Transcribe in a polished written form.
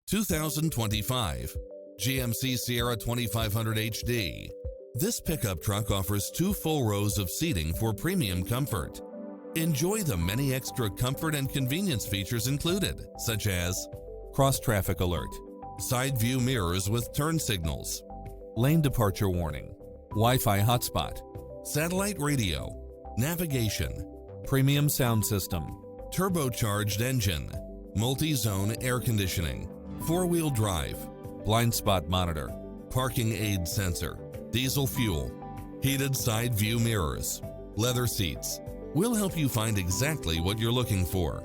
2025 GMC Sierra 2500HD. This pickup truck offers 2 full rows of seating for premium comfort. Enjoy the many extra comfort and convenience features included, such as cross-traffic alert, side view mirrors with turn signals, lane departure warning, Wi-Fi hotspot, satellite radio, navigation, premium sound system, turbocharged engine, multi-zone air conditioning, 4-wheel drive, blind spot monitor, parking aid sensor, diesel fuel, heated side view mirrors, leather seats. We'll help you find exactly what you're looking for.